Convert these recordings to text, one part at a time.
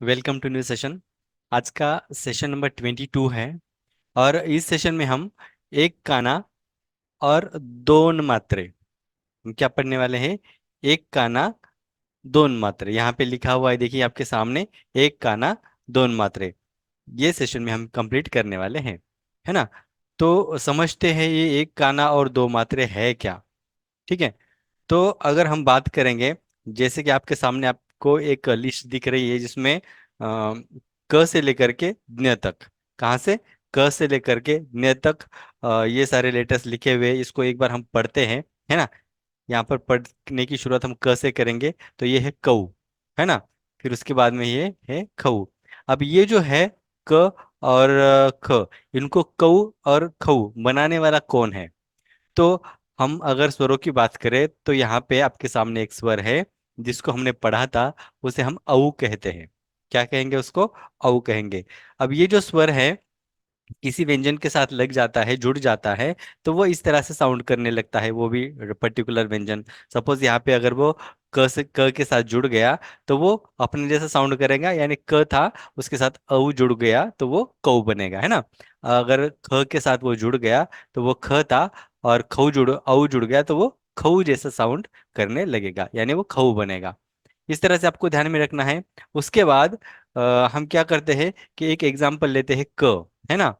Welcome to new session. आज का session number 22 है। और इस सेशन में हम एक काना और दोन मात्रे हम क्या पढ़ने वाले हैं। एक काना दोन मात्रे यहाँ पे लिखा हुआ है, देखिए आपके सामने। एक काना दोन मात्रे, ये सेशन में हम कंप्लीट करने वाले हैं, है ना। तो समझते हैं ये एक काना और दो मात्रे है क्या। ठीक है। तो अगर हम बात करेंगे, जैसे कि आपके सामने आपको एक लिस्ट दिख रही है जिसमें क से लेकर के ज्ञ तक, कहाँ से, क से लेकर के ज्ञ तक ये सारे लेटर्स लिखे हुए हैं। इसको एक बार हम पढ़ते हैं, है ना। यहाँ पर पढ़ने की शुरुआत हम क से करेंगे, तो ये है कऊ, है ना। फिर उसके बाद में ये है खऊ। अब ये जो है क और ख, इनको कऊ और खऊ बनाने वाला कौन है। तो हम अगर स्वरों की बात करें तो यहाँ पे आपके सामने एक स्वर है जिसको हमने पढ़ा था, उसे हम औ कहते हैं। क्या कहेंगे उसको, औ कहेंगे। अब ये जो स्वर है किसी व्यंजन के साथ लग जाता है, जुड़ जाता है, तो वो इस तरह से साउंड करने लगता है, वो भी पर्टिकुलर व्यंजन। सपोज यहाँ पे अगर वो क से क के साथ जुड़ गया तो वो अपने जैसा साउंड करेगा, यानी क था उसके साथ औ जुड़ गया तो वो कौ बनेगा, है ना। अगर ख के साथ वो जुड़ गया तो वो ख था, और खऊ जुड़ औ जुड़ गया तो वो खऊ जैसा साउंड करने लगेगा, यानी वो खऊ बनेगा। इस तरह से आपको ध्यान में रखना है। उसके बाद हम क्या करते हैं कि एक एग्जाम्पल लेते हैं क, है ना।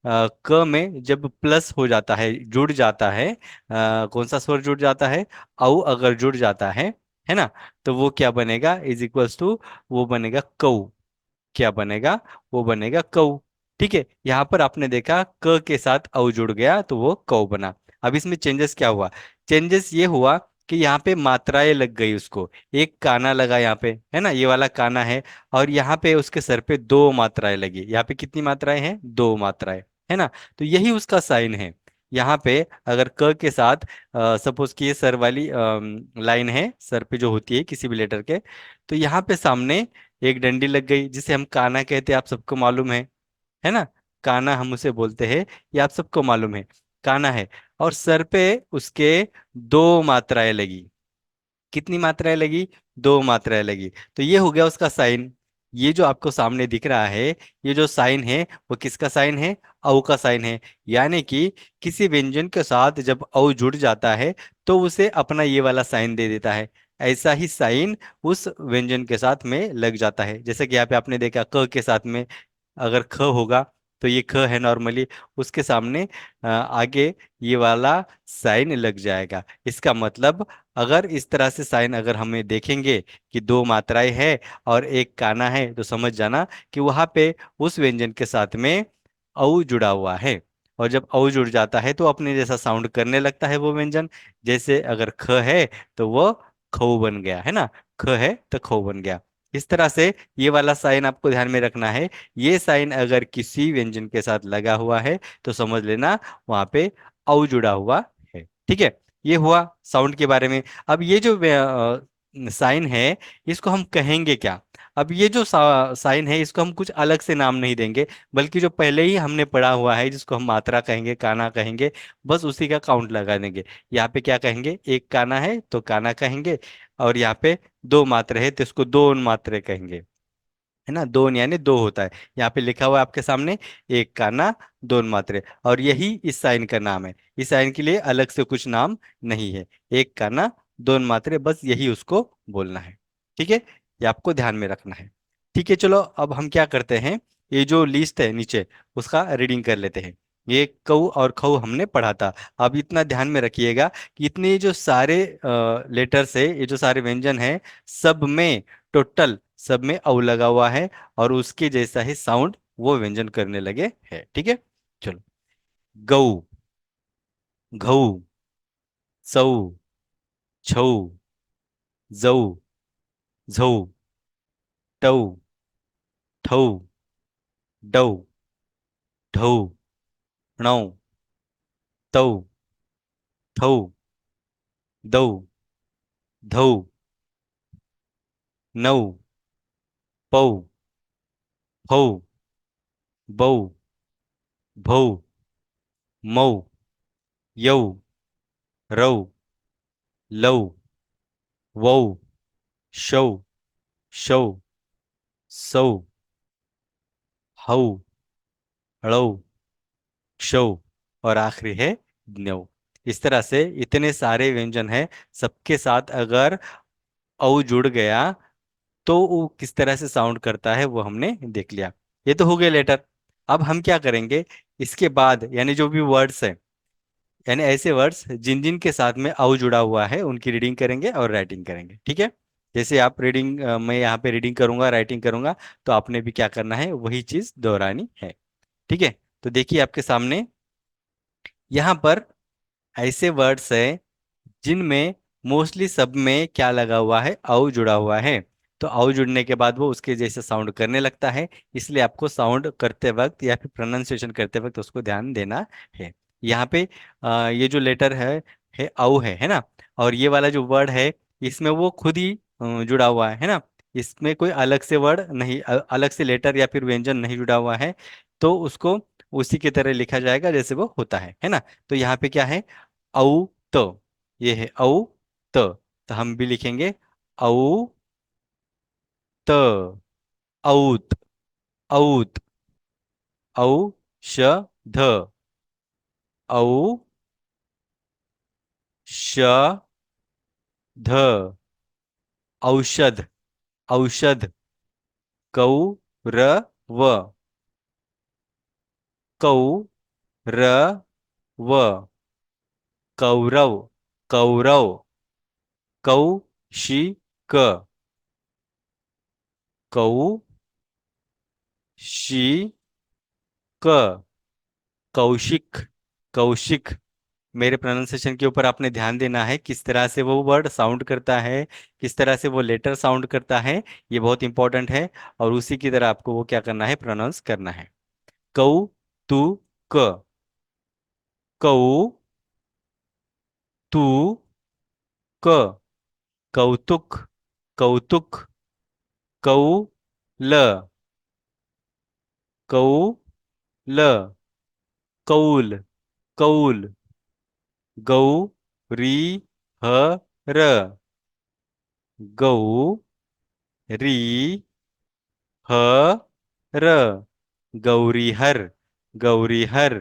क में जब प्लस हो जाता है, जुड़ जाता है, कौन सा स्वर जुड़ जाता है, औ अगर जुड़ जाता है ना, तो वो क्या बनेगा, इज इक्वल्स टू, वो बनेगा कऊ। क्या बनेगा, वो बनेगा कऊ। ठीक है, यहाँ पर आपने देखा क के साथ औ जुड़ गया तो वो कौ बना। अब इसमें चेंजेस क्या हुआ, चेंजेस ये हुआ कि यहाँ पे मात्राएं लग गई उसको। एक काना लगा यहाँ पे, है ना, ये वाला काना है। और यहाँ पे उसके सर पे दो मात्राएं लगी। यहाँ पे कितनी मात्राएं हैं, दो मात्राएं, है ना। तो यही उसका साइन है। यहाँ पे अगर क के साथ सपोज कि ये सर वाली लाइन है, सर पे जो होती है किसी भी लेटर के, तो यहाँ पे सामने एक डंडी लग गई जिसे हम काना कहते हैं, आप सबको मालूम है ना। काना हम उसे बोलते हैं, ये आप सबको मालूम है, काना है। और सर पे उसके दो मात्राएं लगी। कितनी मात्राएं लगी, दो मात्राएं लगी। तो ये हो गया उसका साइन। ये जो आपको सामने दिख रहा है, ये जो साइन है वो किसका साइन है, औ का साइन है। यानी कि किसी व्यंजन के साथ जब औ जुड़ जाता है तो उसे अपना ये वाला साइन दे देता है। ऐसा ही साइन उस व्यंजन के साथ में लग जाता है। जैसे कि यहाँ पे आपने देखा क के साथ में अगर ख होगा तो ये ख है नॉर्मली, उसके सामने आगे ये वाला साइन लग जाएगा। इसका मतलब अगर इस तरह से साइन अगर हमें देखेंगे कि दो मात्राएं है और एक काना है, तो समझ जाना कि वहां पे उस व्यंजन के साथ में औ जुड़ा हुआ है। और जब औ जुड़ जाता है तो अपने जैसा साउंड करने लगता है वो व्यंजन। जैसे अगर ख है तो वो खऊ बन गया, है ना। ख है तो खऊ बन गया। इस तरह से ये वाला साइन आपको ध्यान में रखना है। ये साइन अगर किसी व्यंजन के साथ लगा हुआ है तो समझ लेना वहां पे औ जुड़ा हुआ है। ठीक है, ये हुआ साउंड के बारे में। अब ये जो साइन है इसको हम कहेंगे क्या। अब ये जो साइन है इसको हम कुछ अलग से नाम नहीं देंगे, बल्कि जो पहले ही हमने पढ़ा हुआ है जिसको हम मात्रा कहेंगे, काना कहेंगे, बस उसी का काउंट लगा देंगे। यहाँ पे क्या कहेंगे, एक काना है तो काना कहेंगे, और यहाँ पे दो मात्रा है तो इसको दोन मात्रे कहेंगे, है ना। दोन यानी दो होता है। यहाँ पे लिखा हुआ है आपके सामने, एक काना दोन मात्रे, और यही इस साइन का नाम है। इस साइन के लिए अलग से कुछ नाम नहीं है, एक काना दोन मात्रे, बस यही उसको बोलना है। ठीक है, ये आपको ध्यान में रखना है। ठीक है, चलो अब हम क्या करते हैं, ये जो लिस्ट है नीचे उसका रीडिंग कर लेते हैं। ये कऊ और खऊ हमने पढ़ा था। अब इतना ध्यान में रखिएगा कि इतने जो सारे लेटर्स है, ये जो सारे व्यंजन है, सब में टोटल सब में औ लगा हुआ है, और उसके जैसा ही साउंड वो व्यंजन करने लगे है। ठीक है, चलो। गऊ, घऊ, सऊ, छऊ, जऊ, झऊ, टऊ, ठऊ, डऊ, ढऊ, णौ, तऊ, थऊ, दऊ, धऊ, नऊ, पऊ, फऊ, बऊ, भऊ, मऊ, यऊ, रऊ, लऊ, वऊ, शऊ, शऊ, सौ, हऊ, ळौ, क्षौ, और आखिरी है न्यौ। इस तरह से इतने सारे व्यंजन हैं, सबके साथ अगर औ जुड़ गया तो वो किस तरह से साउंड करता है वो हमने देख लिया। ये तो हो गया लेटर। अब हम क्या करेंगे, इसके बाद यानी जो भी वर्ड्स है, यानी ऐसे वर्ड्स जिन जिन के साथ में औ जुड़ा हुआ है उनकी रीडिंग करेंगे और राइटिंग करेंगे, ठीक है। जैसे आप रीडिंग, मैं यहाँ पे रीडिंग करूंगा, राइटिंग करूंगा, तो आपने भी क्या करना है, वही चीज दोहरानी है, ठीक है। तो देखिए आपके सामने यहाँ पर ऐसे वर्ड्स है जिनमें मोस्टली सब में क्या लगा हुआ है, औ जुड़ा हुआ है। तो औ जुड़ने के बाद वो उसके जैसे साउंड करने लगता है, इसलिए आपको साउंड करते वक्त या फिर प्रोनाउंसिएशन करते वक्त उसको ध्यान देना है। यहाँ पे ये जो लेटर है औ है ना। और ये वाला जो वर्ड है, इसमें वो खुद ही जुड़ा हुआ है ना। इसमें कोई अलग से वर्ड नहीं, अलग से लेटर या फिर व्यंजन नहीं जुड़ा हुआ है। तो उसको उसी की तरह लिखा जाएगा जैसे वो होता है ना। तो यहाँ पे क्या है, औ तो, ये है औ त। तो हम भी लिखेंगे औ त, औत, औत, औषध, औषध, औषध, औषध, कौरव, कौरव, कौरव, कौरव, कौशिक, कौशिक, कौशिक, कौशिक। मेरे प्रोनाउंसिएशन के ऊपर आपने ध्यान देना है, किस तरह से वो वर्ड साउंड करता है, किस तरह से वो लेटर साउंड करता है, ये बहुत इंपॉर्टेंट है। और उसी की तरह आपको वो क्या करना है, प्रोनाउंस करना है। कौ, तू, क, कौ, तू, क, कौतुक, कौतुक, कौल, कौल, कौल, कौल, गौरी, हर, गौरी, हर, गौरीहर, गौरीहर,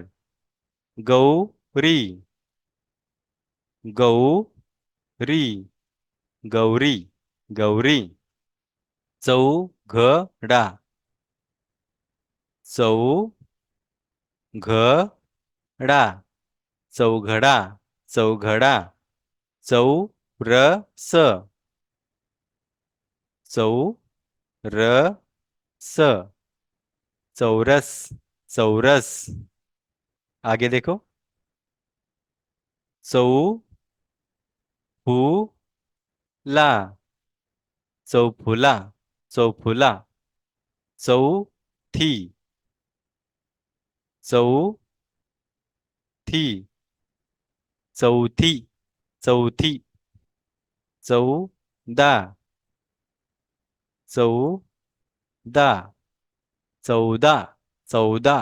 गौरी, गौरी, गौरी, गौरी, चौघडा, चौघडा, चौघडा, चौघडा, चौरस, चौरस, चौरस, चौरस। आगे देखो, चौफूला, चौफूला, चौफूला, चौथी, चौथी, चौथी, चौथी, चौदा, चौदा, चौदा, चौदा,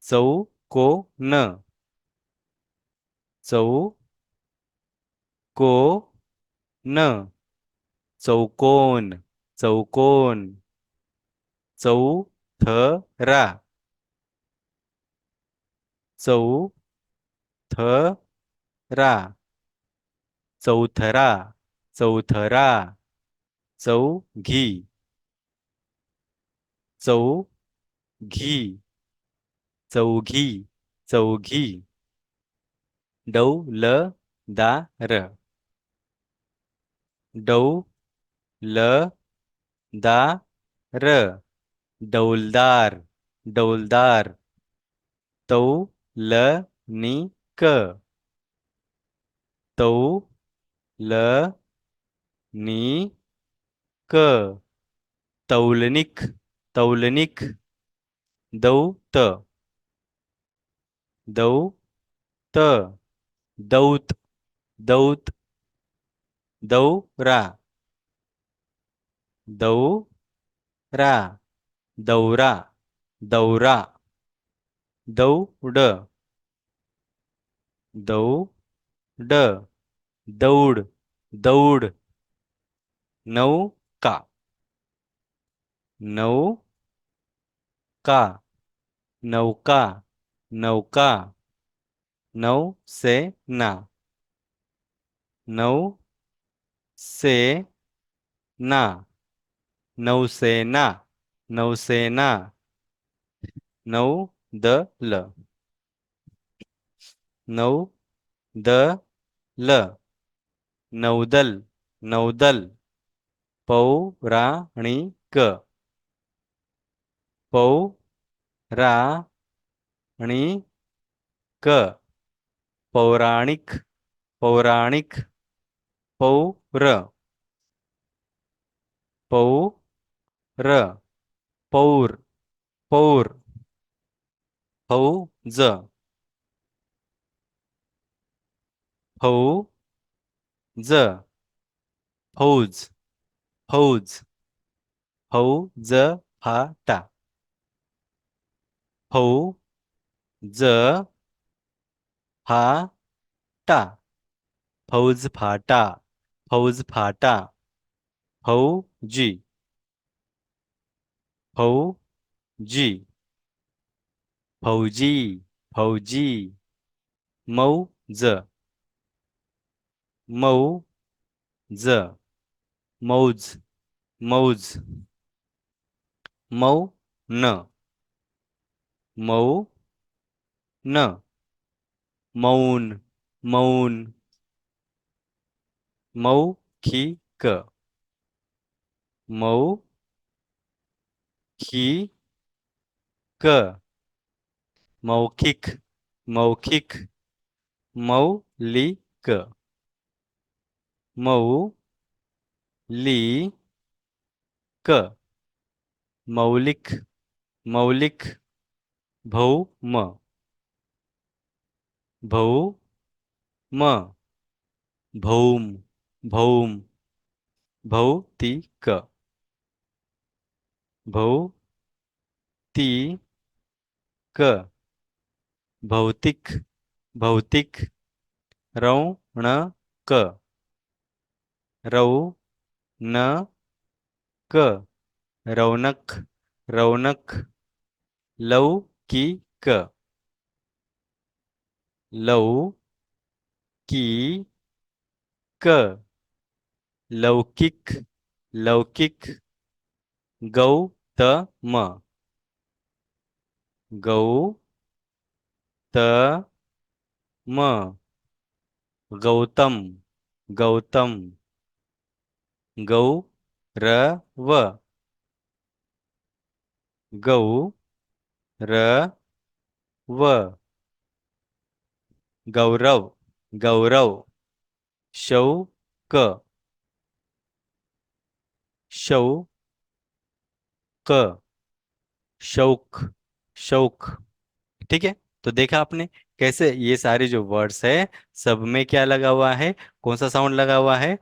चौकोन, चौकोन, चौकोन, चौकोन, चौथरा, चौथरा, चौथरा, चौथरा, चौघी, चौघी, चौघी, चौघी, डौलदार, डौलदार, डौलदार, डौलदार, तौलनिक, तौलनिक, तौलनिक, तौलनिक, दौत, दौत, दौत, दौत, दौरा, दौरा, दौरा, दौरा, दौड, दौड, दौड़, दौड़, नौका, नौ का, नौका, नौका, नौ से ना, नौ से ना, नौसेना, नौसेना, now the law, now the law, नौदल, नौदल, पौराणिक, पौराणिक, पौराणिक, पौराणिक, पौर, पौर, पौर, पौर, फौज, फौज, फौज, फौज, फौज फाटा, फौज फाटा, फौज फाटा, फौज फाटा, फौजी, फौजी, फौजी, फौजी, मौज, मौज, मौज, मौज, मौन, मौन, मौन, मौन, मौखिक, मौखिक, मौखिक, मौखिक, मौलिक, मौलिक, मौलिक, मौलिक, भौम, भौम, भौम, भौम, भौतिक, भौतिक, भौतिक, भौतिक, रौणक, रौनक, रौनक, रौनक, लौकिक, लौकिक, लौकिक, लौकिक, गौतम, गौतम, गौतम, गौतम, गौरव, गौरव, गौरव, गौरव, शौक, शौक, शौक, शौक। ठीक है। तो देखा आपने कैसे ये सारे जो वर्ड्स है सब में क्या लगा हुआ है, कौन सा साउंड लगा हुआ है,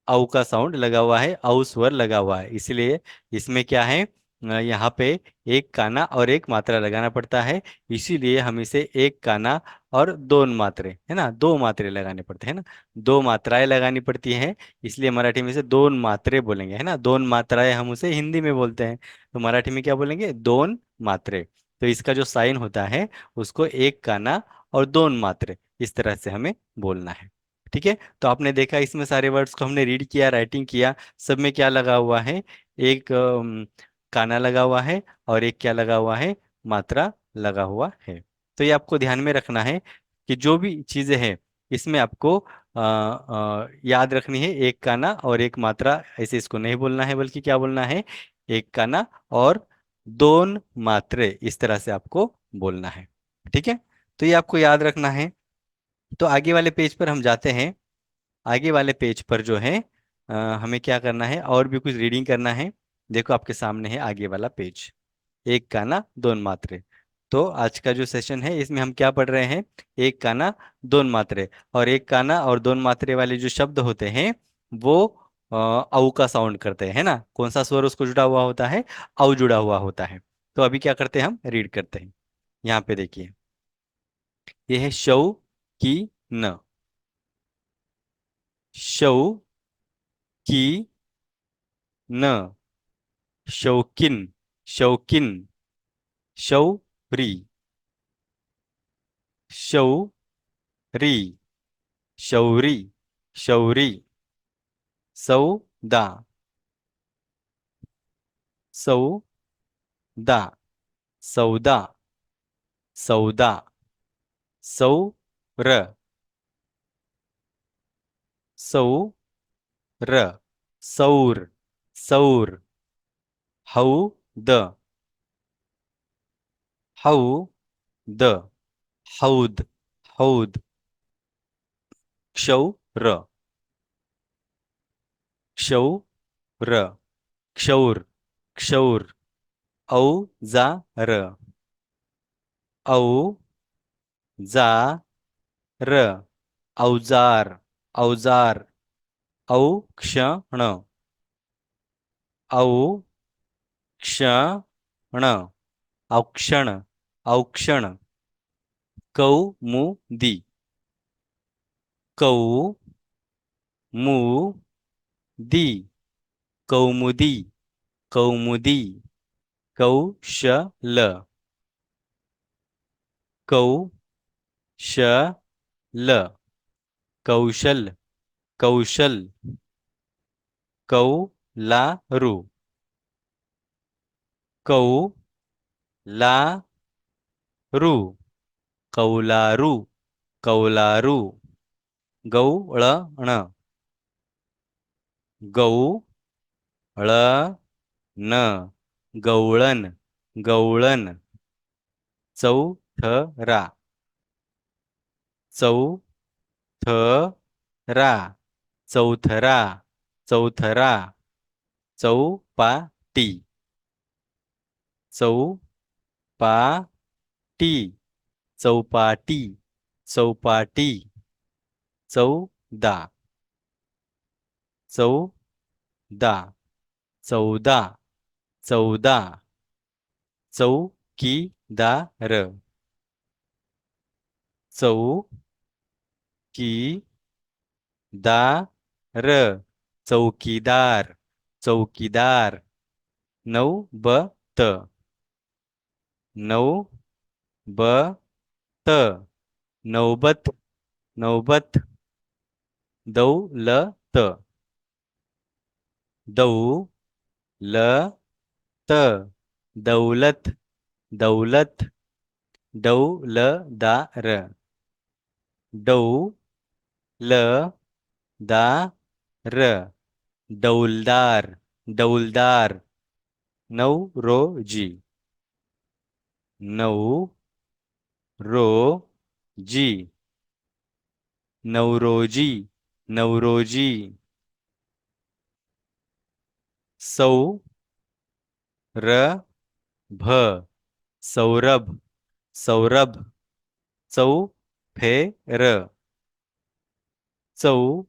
औ का साउंड लगा हुआ है, औ स्वर लगा हुआ है। इसलिए इसमें क्या है, यहाँ पे एक काना और एक मात्रा लगाना पड़ता है। इसीलिए हम इसे एक काना और दोन मात्रे, है ना, दो मात्रे लगाने पड़ते हैं ना, दो मात्राएं लगानी पड़ती हैं। इसलिए मराठी में इसे दोन मात्रे बोलेंगे, है ना, दोन मात्राएं हम उसे हिंदी में बोलते हैं, तो मराठी में क्या बोलेंगे, दोन मात्रे। तो इसका जो साइन होता है उसको एक काना और दोन मात्रे, इस तरह से हमें बोलना है। ठीक है। तो आपने देखा इसमें सारे वर्ड्स को हमने रीड किया, राइटिंग किया, सब में क्या लगा हुआ है, एक काना लगा हुआ है और एक क्या लगा हुआ है, मात्रा लगा हुआ है। तो ये आपको ध्यान में रखना है कि जो भी चीजें हैं इसमें आपको याद रखनी है, एक काना और एक मात्रा, ऐसे इसको नहीं बोलना है, बल्कि क्या बोलना है, एक काना और दोन मात्रे, इस तरह से आपको बोलना है। ठीक है। तो ये आपको याद रखना है। तो आगे वाले पेज पर हम जाते हैं। आगे वाले पेज पर जो है हमें क्या करना है, और भी कुछ रीडिंग करना है। देखो आपके सामने है आगे वाला पेज, एक काना दोन मात्रे। तो आज का जो सेशन है इसमें हम क्या पढ़ रहे हैं, एक काना दोन मात्रे। और एक काना और दोन मात्रे वाले जो शब्द होते हैं वो औ का साउंड करते हैं, है ना, कौन सा स्वर उसको जुड़ा हुआ होता है, औ जुड़ा हुआ होता है। तो अभी क्या करते हैं, हम रीड करते हैं। यहाँ पे देखिए, ये है शौ की न, शौ की न, शौकीन शौकीन शौरी शौरी शौरी शौरी सौदा सौदा सौदा सौदा सौर सौर सौर सौर हौद हौद हौद हौद क्षौर क्षौर क्षौर क्षौर औजार औजार औजार औजार औक्षण औक्षण औक्षण औक्षण कौमुदी कौमुदी कौमुदी कौमुदी कौशल कौशल कौशल कौशल कौलारू कौलारू कौलारू कौलारू गवळण गवळण गवळण गवळण चौथरा चौथरा चौथरा चौथरा चौपाटी चौपाटी चौपाटी चौपाटी चौदा चौदा चौदा चौदा चौकीदार चौकीदार चौकीदार चौकीदार नौबत नौबत नौबत नौबत दौलत दौलत दौलत दौलत डौलदार डौलदार डौलदार डौलदार नवरोजी नवरोजी नवरोजी नवरोजी सौरभ सौरभ सौरभ चौफेर चौफेर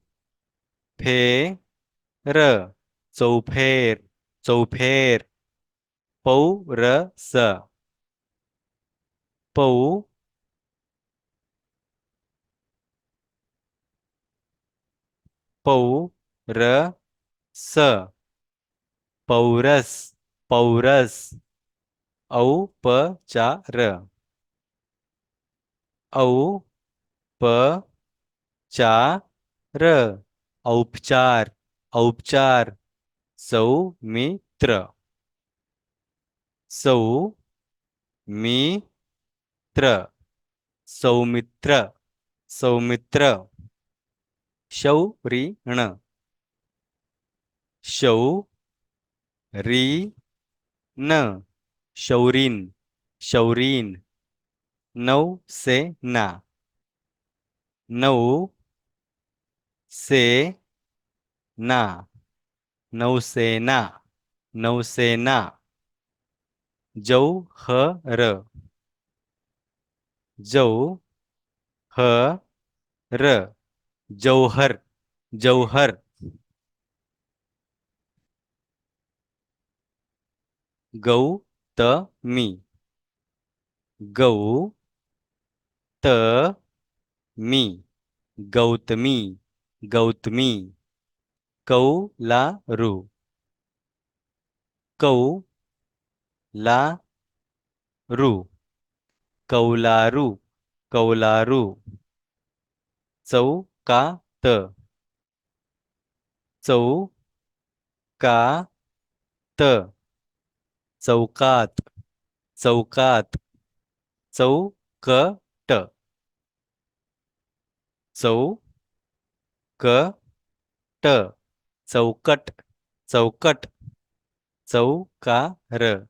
चौफेर चौफेर पौरस पौरस पौरस पौरस औपचार औपचार औपचार औपचार सौमित्र सौमित्र सौमित्र सौमित्र शौरीण शौरीण शौरीन शौरीन नौसेना नौसेना नौसेना नौसेना जौहर जौहर जौहर जौहर गौतमी गौतमी गौतमी गौतमी कौलारू कौ ला रू, कौलारू, कौलारू। चौकात, चौकात, चौकात, चौकात। चौकट, चौकट, चौकट, चौकट। चौकार,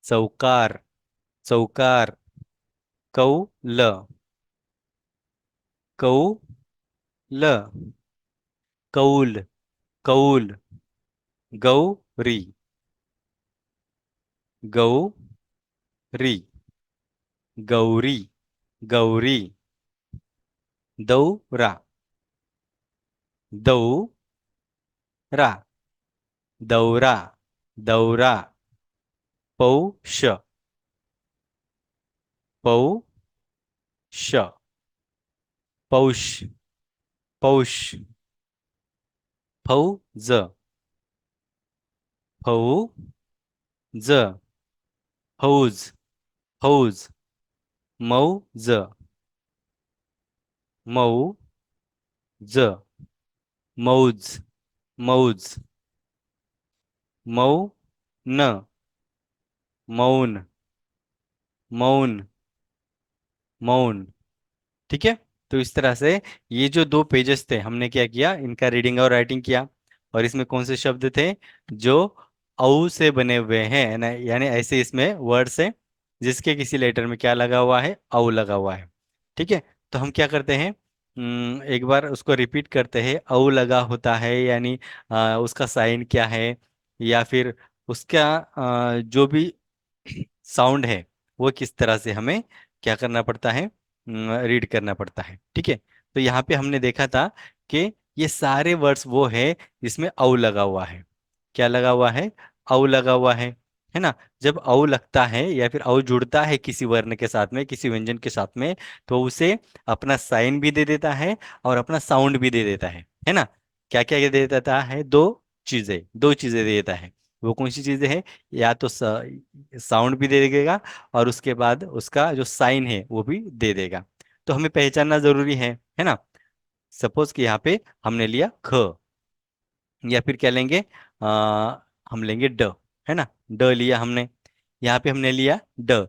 चौकार, चौकार, चौकार। कौल, कौल, कौल, कौल। गौरी, गौरी, गौरी, गौरी। दौरा, दौरा, दौरा, दौरा। पौष, पौष, पौष, पौष। फौज, फौज, फौज, फौज। मौज, मौज, मौज, मौज। मौन, मौन, मौन, मौन। ठीक है। तो इस तरह से ये जो दो पेजेस थे, हमने क्या किया, इनका रीडिंग और राइटिंग किया। और इसमें कौन से शब्द थे जो औ से बने हुए हैं, यानी ऐसे इसमें वर्ड्स है जिसके किसी लेटर में क्या लगा हुआ है, औ लगा हुआ है। ठीक है। तो हम क्या करते हैं, एक बार उसको रिपीट करते हैं, औ लगा होता है यानी उसका साइन क्या है, या फिर उसका जो भी साउंड है वो किस तरह से हमें क्या करना पड़ता है, रीड करना पड़ता है। ठीक है। तो यहाँ पे हमने देखा था कि ये सारे वर्ड्स वो है जिसमें औ लगा हुआ है। क्या लगा हुआ है, औ लगा हुआ है ना। जब औ लगता है या फिर औ जुड़ता है किसी वर्ण के साथ में, किसी व्यंजन के साथ में, तो उसे अपना साइन भी दे देता है और अपना साउंड भी दे देता है ना। क्या क्या दे देता है, चीजें दो चीजें दे देता है। वो कौन सी चीजें हैं, या तो साउंड भी दे देगा और उसके बाद उसका जो साइन है वो भी दे देगा। तो हमें पहचानना जरूरी है ना। सपोज कि यहाँ पे हमने लिया ख, या फिर क्या लेंगे, हम लेंगे ड, है ना। ड लिया हमने, यहाँ पे हमने लिया ड।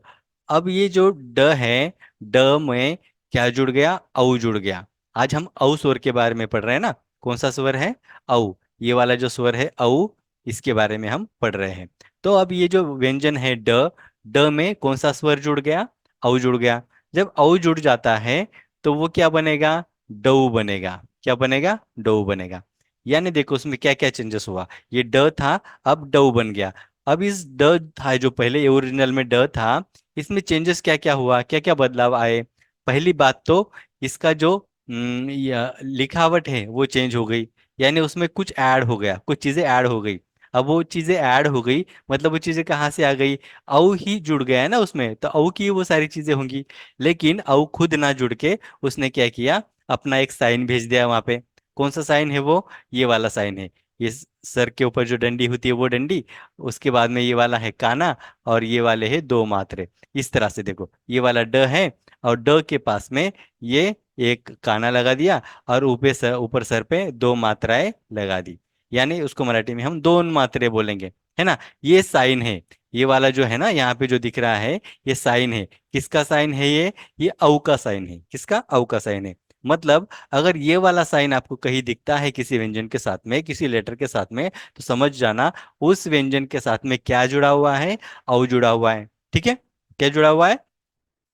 अब ये जो ड है, ड में क्या जुड़ गया, औ जुड़ गया। आज हम औ स्वर के बारे में पढ़ रहे हैं ना। कौन सा स्वर है, औ। ये वाला जो स्वर है औ, इसके बारे में हम पढ़ रहे हैं। तो अब ये जो व्यंजन है ड, ड में कौन सा स्वर जुड़ गया, औ जुड़ गया। जब औ जुड़ जाता है तो वो क्या बनेगा, डऊ बनेगा। क्या बनेगा, डऊ बनेगा। यानी देखो उसमें क्या क्या चेंजेस हुआ, ये ड था अब डऊ बन गया। अब इस ड था जो पहले ओरिजिनल में ड था, इसमें चेंजेस क्या क्या हुआ, क्या क्या बदलाव आए। पहली बात तो इसका जो लिखावट है वो चेंज हो गई, यानी उसमें कुछ ऐड हो गया, कुछ चीजें ऐड हो गई। अब वो चीजें ऐड हो गई मतलब वो चीजें कहाँ से आ गई, औ ही जुड़ गया है ना उसमें, तो औ की वो सारी चीजें होंगी। लेकिन औ खुद ना जुड़ के उसने क्या किया, अपना एक साइन भेज दिया वहां पे। कौन सा साइन है वो, ये वाला साइन है। ये सर के ऊपर जो डंडी होती है वो डंडी, उसके बाद में ये वाला है काना, और ये वाले है दो मात्रे। इस तरह से देखो, ये वाला ड है और ड के पास में ये एक काना लगा दिया, और ऊपर सर पे दो मात्राएं लगा दी। यानी उसको मराठी में हम दोन मात्रे बोलेंगे, है ना। ये साइन है, ये वाला जो है ना यहाँ पे जो दिख रहा है, ये साइन है। किसका साइन है ये औ का साइन है। किसका, औ का साइन है। मतलब अगर ये वाला साइन आपको कहीं दिखता है किसी व्यंजन के साथ में, किसी लेटर के साथ में, तो समझ जाना उस व्यंजन के साथ में क्या जुड़ा हुआ है, औ जुड़ा हुआ है। ठीक है। क्या जुड़ा हुआ है,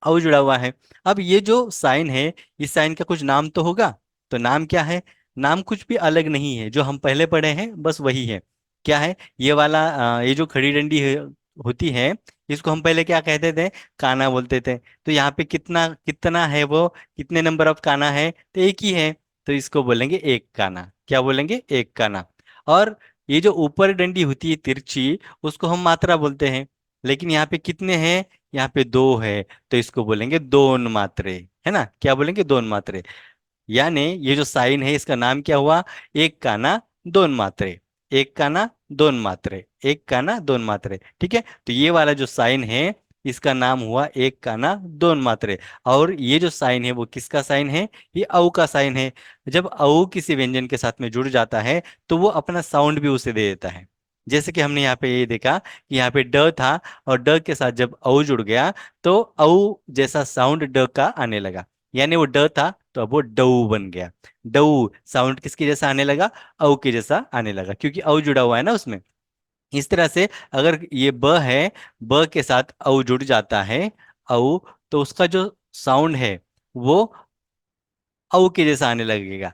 औ जुड़ा हुआ है। अब ये जो साइन है, इस साइन का कुछ नाम तो होगा। तो नाम क्या है, नाम कुछ भी अलग नहीं है, जो हम पहले पढ़े हैं बस वही है। क्या है, ये वाला ये जो खड़ी डंडी होती है, इसको हम पहले क्या कहते थे, काना बोलते थे। तो यहाँ पे कितना कितना है वो, कितने नंबर ऑफ काना है, तो एक ही है। तो इसको बोलेंगे एक काना। क्या बोलेंगे, एक काना। और ये जो ऊपर डंडी होती है तिरछी, उसको हम मात्रा बोलते हैं। लेकिन यहाँ पे कितने हैं, यहाँ पे दो है, तो इसको बोलेंगे दोन मात्रे, है ना। क्या बोलेंगे, दोन मात्रे। यानी ये जो साइन है इसका नाम क्या हुआ? एक काना दोन मात्रे। एक काना दोन मात्रे, एक काना दोन मात्रे, ठीक है। तो ये वाला जो साइन है इसका नाम हुआ एक काना दोन मात्रे। और ये जो साइन है वो किसका साइन है? ये औ का साइन है। जब औ किसी व्यंजन के साथ में जुड़ जाता है तो वो अपना साउंड भी उसे दे देता है। जैसे कि हमने यहाँ पे ये देखा कि यहाँ पे ड था, और ड के साथ जब औ जुड़ गया तो औ जैसा साउंड ड का आने लगा। यानी वो ड था तो अब वो डऊ बन गया। डऊ साउंड किसके जैसा आने लगा? औ के जैसा आने लगा, क्योंकि औ जुड़ा हुआ है ना उसमें। इस तरह से अगर ये ब है, ब के साथ औ जुड़ जाता है, औ, तो उसका जो साउंड है वो औ के जैसा आने लगेगा।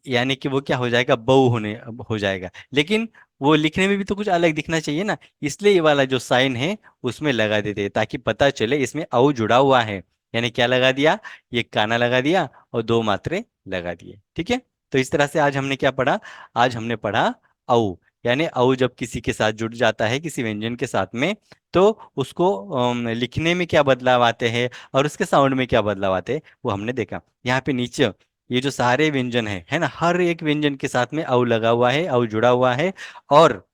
यानी कि वो क्या हो जाएगा? बऊ होने हो जाएगा। लेकिन वो लिखने में भी तो कुछ अलग दिखना चाहिए ना, इसलिए ये वाला जो साइन है उसमें लगा देते हैं ताकि पता चले इसमें औ जुड़ा हुआ है। यानी क्या लगा दिया? ये काना लगा दिया और दो मात्रे लगा दिए, ठीक है। तो इस तरह से आज हमने क्या पढ़ा? आज हमने पढ़ा औ। यानी औ जब किसी के साथ जुड़ जाता है, किसी व्यंजन के साथ में, तो उसको लिखने में क्या बदलाव आते हैं और उसके साउंड में क्या बदलाव आते हैं वो हमने देखा। यहाँ पे नीचे ये जो सारे व्यंजन है ना, हर एक व्यंजन के साथ में औ लगा हुआ है, औ जुड़ा हुआ है। और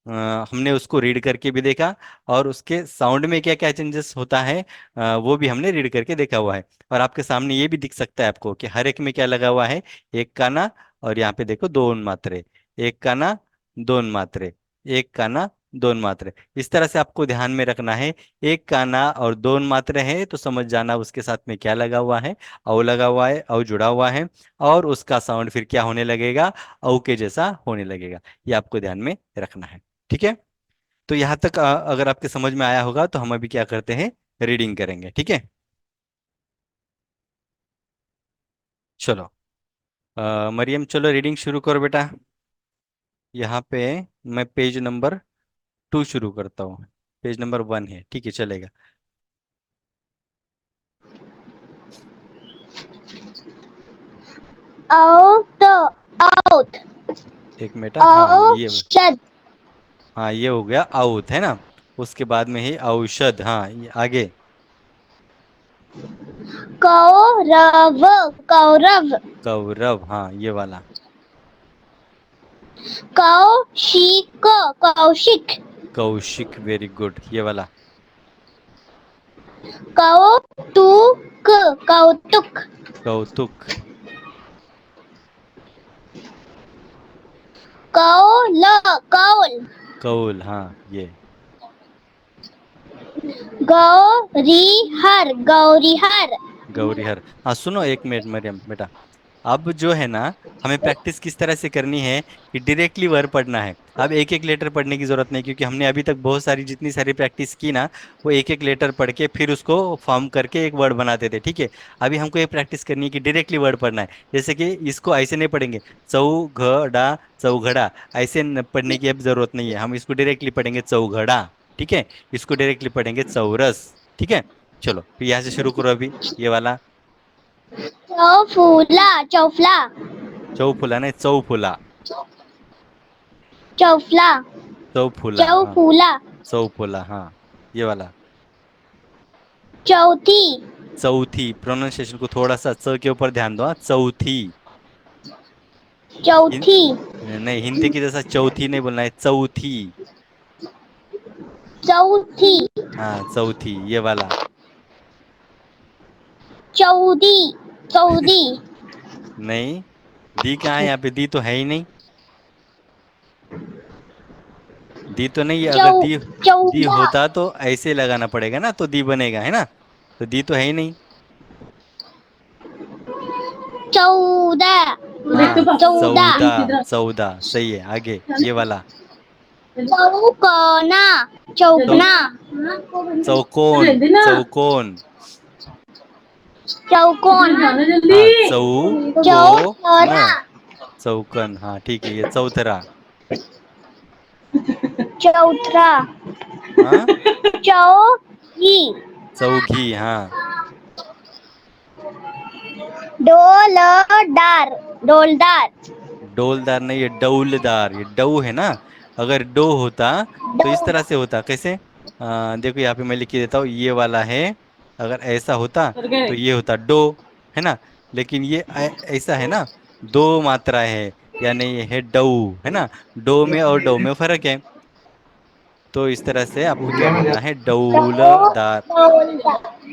हमने उसको रीड करके भी देखा, और उसके साउंड में क्या क्या चेंजेस होता है वो भी हमने रीड करके देखा हुआ है। और आपके सामने ये भी दिख सकता है आपको कि हर एक में क्या लगा हुआ है? एक काना, और यहाँ पे देखो दोन मात्रे। एक काना दोन मात्रे, एक काना दोन मात्रे। इस तरह से आपको ध्यान में रखना है। एक काना और दोन मात्रे है तो समझ जाना उसके साथ में क्या लगा हुआ है? औ लगा हुआ है, औ जुड़ा हुआ है। और उसका साउंड फिर क्या होने लगेगा? औ के जैसा होने लगेगा। ये आपको ध्यान में रखना है, ठीक है। तो यहाँ तक अगर आपके समझ में आया होगा तो हम अभी क्या करते हैं? रीडिंग करेंगे, ठीक है। चलो मरियम, चलो रीडिंग शुरू करो बेटा। यहाँ पे मैं पेज नंबर 2 शुरू करता हूँ। पेज नंबर 1 है, ठीक है, चलेगा। out, out, एक मिनट, हाँ ये, औषध, हाँ ये हो गया आउत, है ना। उसके बाद में ही औषध, हाँ ये आगे। कौरव, कौरव, कौरव, हाँ ये वाला। कौशिक, कौशिक, कौशिक, वेरी गुड, ये वाला। कौतुक, कौतुक, कौतुक। कौल, कौल, कौल, हाँ ये। गौरीहर, गौरीहर, गौरीहर, हाँ सुनो एक मिनट मरियम बेटा। अब जो है ना, हमें प्रैक्टिस किस तरह से करनी है कि डायरेक्टली वर्ड पढ़ना है। अब एक एक लेटर पढ़ने की जरूरत नहीं, क्योंकि हमने अभी तक बहुत सारी जितनी सारी प्रैक्टिस की ना, वो एक एक लेटर पढ़ के फिर उसको फॉर्म करके एक वर्ड बनाते थे, ठीक है। अभी हमको ये प्रैक्टिस करनी है कि डायरेक्टली वर्ड पढ़ना है। जैसे कि इसको ऐसे नहीं पढ़ेंगे, चौघड़ा, चौघड़ा, ऐसे पढ़ने की अब जरूरत नहीं है। हम इसको डायरेक्टली पढ़ेंगे चौघड़ा, ठीक है। इसको डायरेक्टली पढ़ेंगे चौरस, ठीक है। चलो फिर यहाँ से शुरू करो अभी ये वाला। चौफूला, चौफला, चौफुला नहीं, चौफुला। चौफला, चौफुला, हाँ। चौफूला, चौफुला, हाँ ये वाला। चौथी, चौथी, प्रोनाउंसिएशन को थोड़ा सा च के ऊपर ध्यान दो, हाँ, चौथी। हिं, चौथी, नहीं, हिंदी की जैसा चौथी नहीं बोलना है, चौथी। चौथी, हाँ चौथी, ये वाला। चौदी, चौदी, नहीं, दी कहाँ है? यहाँ पे दी तो है ही नहीं। दी तो नहीं है। चौ अगर दी चौदह, होता तो ऐसे लगाना पड़ेगा ना, तो दी बनेगा, है ना। तो दी तो है ही नहीं। चौदह, हाँ चौदह, चौदह, चौदह सही है। आगे ये वाला। चौकोना, चौ चौकना, चौकोन, चौकोन। चौकोन, हाँ चौ को न, चौथरा, चौकन, हाँ ठीक है। ये चौथरा। चौथरा, हाँ चौकी, चौघी, हाँ। डोलदार, डोलदार, डोलदार नहीं, ये डौलदार। ये डऊ है ना। अगर डो होता तो इस तरह से होता, कैसे? देखो यहाँ पे मैं लिख के देता हूँ, ये वाला है। अगर ऐसा होता तो ये होता डो, है ना। लेकिन ये ऐसा है ना, दो मात्राएं है, यानी ये है डऊ, है ना। डो में और डो में फर्क है। तो इस तरह से आपको क्या बोलना है, डौ डौलदार। डौलदार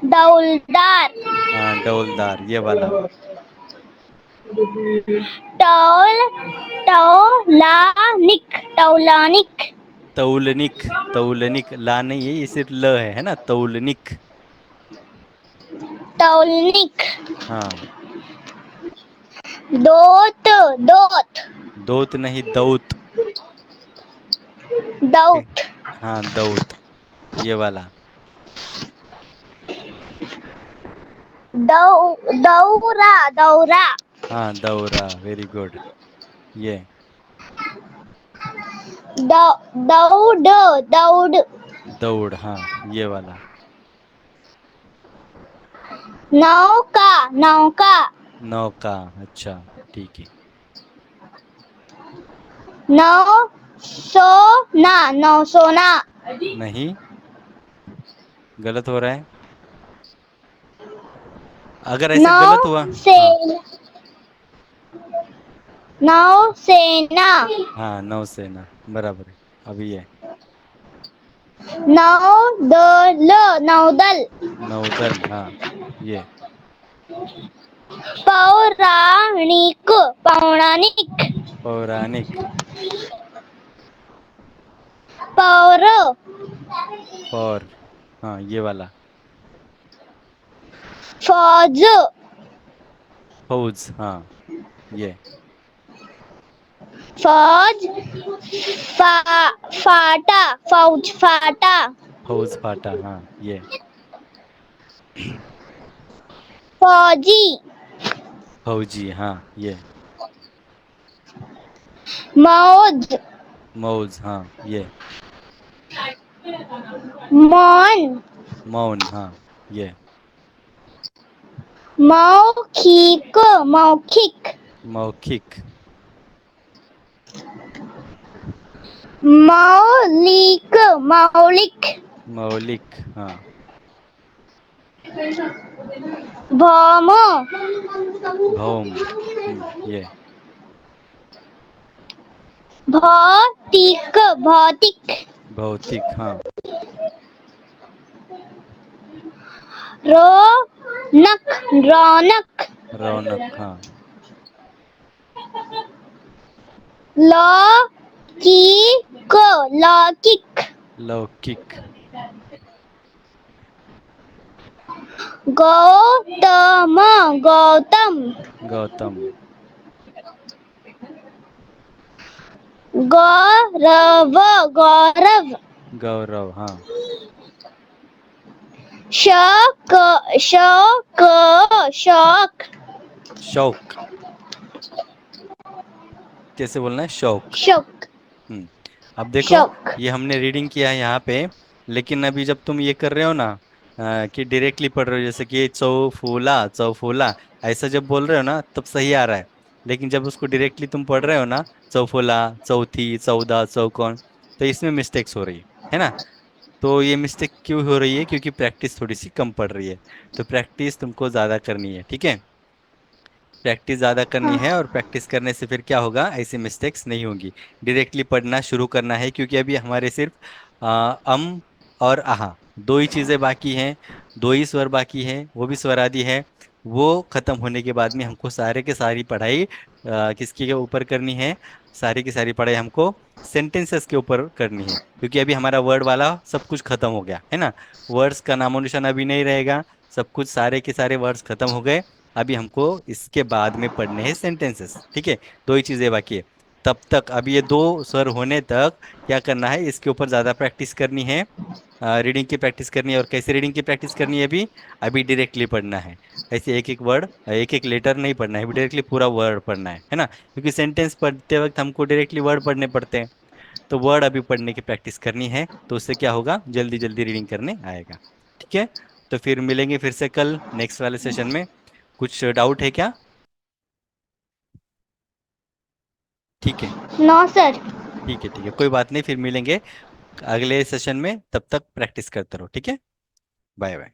डौलदार हाँ, डौलदार, ये वाला। टौल टौलानिक टौलानिक तौलनिक, तौलनिक, ला नहीं है, ये सिर्फ ल है ना, तौलनिक। टौलनिक हाँ। दोत दोत दोत नहीं, दौत। दौत हाँ, दौत, ये वाला। दौरा दौरा हाँ, दौरा, वेरी गुड। ये दौड़ दौड़ दौड़, हाँ, ये वाला। नौका नौका नौका, अच्छा, ठीक है। नौ सोना नौ सोना नहीं, गलत हो रहा है। अगर ऐसे नौ गलत हुआ। हाँ। सेना नौ सेना हाँ, नौसेना, बराबर है। अभी ये नौ दल नौदल नौदल, हाँ, ये पौराणिक पौराणिक पौराणिक। पौर और हाँ, ये वाला फौज फौज, हाँ, ये फौज फाटा फौज फाटा फौज फाटा, हाँ, ये फौजी फौजी, हाँ, ये मौज मौज, हाँ, ये मौन मौन, हाँ, ये मौखिक मौखिक मौखिक। मौलिक मौलिक मौलिक, हाँ, भौम भौम, ये भौतिक भौतिक भौतिक, हाँ, रौनक रौनक रौनक, हाँ, लौकिक लौकिक लौकिक, गौतम गौतम गौतम, गौरव गौरव गौरव, हाँ, शक शक शौक शौक। कैसे बोलना है, शौक। शौक हम्म। अब देखो, शौक ये हमने रीडिंग किया है यहाँ पे, लेकिन अभी जब तुम ये कर रहे हो ना, कि डायरेक्टली पढ़ रहे हो, जैसे कि चौफूला चौफूला, ऐसा जब बोल रहे हो ना तब सही आ रहा है। लेकिन जब उसको डायरेक्टली तुम पढ़ रहे हो ना, चौफूला, चौथी, चौदह, चौकोन, तो इसमें मिस्टेक्स हो रही है ना। तो ये मिस्टेक क्यों हो रही है, क्योंकि प्रैक्टिस थोड़ी सी कम पड़ रही है। तो प्रैक्टिस तुमको ज़्यादा करनी है, ठीक है। प्रैक्टिस ज़्यादा करनी है, और प्रैक्टिस करने से फिर क्या होगा, ऐसी मिस्टेक्स नहीं होंगी। डायरेक्टली पढ़ना शुरू करना है, क्योंकि अभी हमारे सिर्फ अम और आहा दो ही चीज़ें बाकी हैं। दो ही स्वर बाकी हैं, वो भी स्वरादि है। वो खत्म होने के बाद में हमको सारे के सारी पढ़ाई किसके के ऊपर करनी है, सारी की सारी पढ़ाई हमको सेंटेंसेस के ऊपर करनी है, क्योंकि अभी हमारा वर्ड वाला सब कुछ खत्म हो गया है ना। वर्ड्स का नामो निशान अभी नहीं रहेगा। सब कुछ, सारे के सारे वर्ड्स खत्म हो गए। अभी हमको इसके बाद में पढ़ने हैं सेंटेंसेस, ठीक है। दो ही चीजें बाकी है। तब तक अभी ये दो स्वर होने तक क्या करना है, इसके ऊपर ज्यादा प्रैक्टिस करनी है। रीडिंग की प्रैक्टिस करनी है, और कैसे रीडिंग की प्रैक्टिस करनी है, अभी अभी डायरेक्टली पढ़ना है। ऐसे एक एक वर्ड, एक एक लेटर नहीं पढ़ना है, अभी डायरेक्टली पूरा वर्ड पढ़ना है ना। क्योंकि सेंटेंस पढ़ते वक्त हमको डायरेक्टली वर्ड पढ़ने पड़ते हैं। तो वर्ड अभी पढ़ने की प्रैक्टिस करनी है, तो उससे क्या होगा, जल्दी जल्दी रीडिंग करने आएगा। ठीक है। तो फिर मिलेंगे फिर से कल नेक्स्ट वाले सेशन में। कुछ डाउट है क्या? ठीक है। नो सर ठीक है, ठीक है, कोई बात नहीं, फिर मिलेंगे अगले सेशन में। तब तक प्रैक्टिस करते रहो, ठीक है। Bye bye.